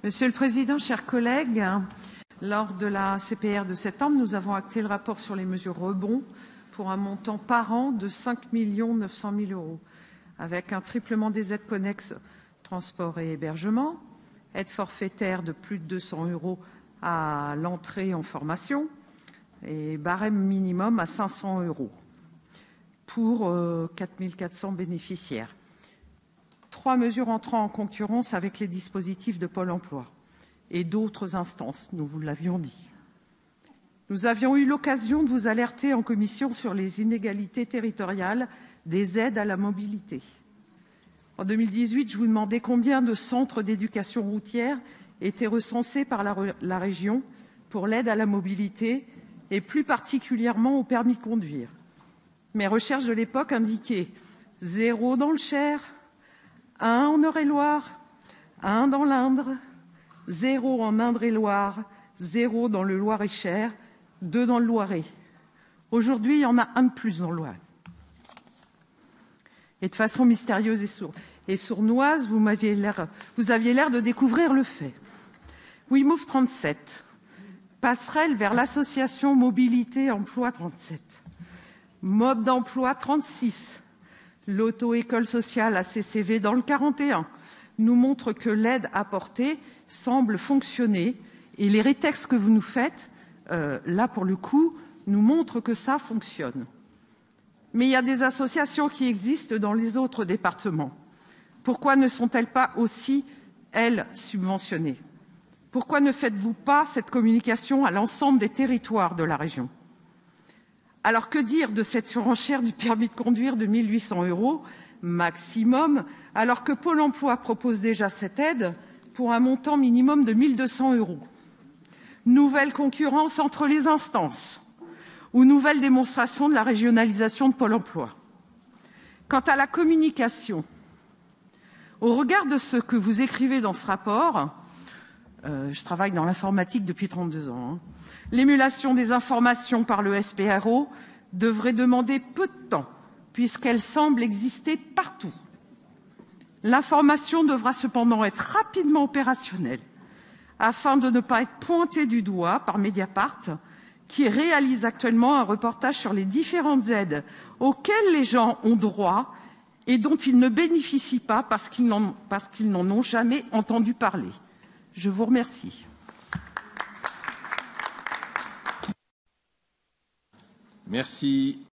Monsieur le Président, chers collègues, lors de la CPR de septembre, nous avons acté le rapport sur les mesures rebond pour un montant par an de 5 900 000 €, avec un triplement des aides connexes transport et hébergement, aide forfaitaire de plus de 200 € à l'entrée en formation et barème minimum à 500 € pour 4 400 bénéficiaires. 3 mesures entrant en concurrence avec les dispositifs de Pôle emploi et d'autres instances, nous vous l'avions dit. Nous avions eu l'occasion de vous alerter en commission sur les inégalités territoriales des aides à la mobilité. En 2018, je vous demandais combien de centres d'éducation routière étaient recensés par la région pour l'aide à la mobilité et plus particulièrement au permis de conduire. Mes recherches de l'époque indiquaient 0 dans le Cher, 1 en Eure-et-Loir, 1 dans l'Indre, 0 en Indre-et-Loire, 0 dans le Loir-et-Cher, 2 dans le Loiret. Aujourd'hui, il y en a un de plus dans le Loiret. Et de façon mystérieuse et sournoise, vous aviez l'air de découvrir le fait. WeMove 37, passerelle vers l'association Mobilité Emploi 37, Mob d'emploi 36, l'auto-école sociale ACCV dans le 41 nous montre que l'aide apportée semble fonctionner et les rétextes que vous nous faites, là pour le coup, nous montrent que ça fonctionne. Mais il y a des associations qui existent dans les autres départements. Pourquoi ne sont-elles pas aussi, elles, subventionnées? Pourquoi ne faites-vous pas cette communication à l'ensemble des territoires de la région? Alors que dire de cette surenchère du permis de conduire de 1 800 € maximum, alors que Pôle emploi propose déjà cette aide pour un montant minimum de 1 200 €? Nouvelle concurrence entre les instances ou nouvelle démonstration de la régionalisation de Pôle emploi? Quant à la communication, au regard de ce que vous écrivez dans ce rapport, je travaille dans l'informatique depuis 32 ans, l'émulation des informations par le SPRO devrait demander peu de temps, puisqu'elle semble exister partout. L'information devra cependant être rapidement opérationnelle, afin de ne pas être pointée du doigt par Mediapart, qui réalise actuellement un reportage sur les différentes aides auxquelles les gens ont droit et dont ils ne bénéficient pas parce qu'ils n'en ont jamais entendu parler. Je vous remercie. Merci.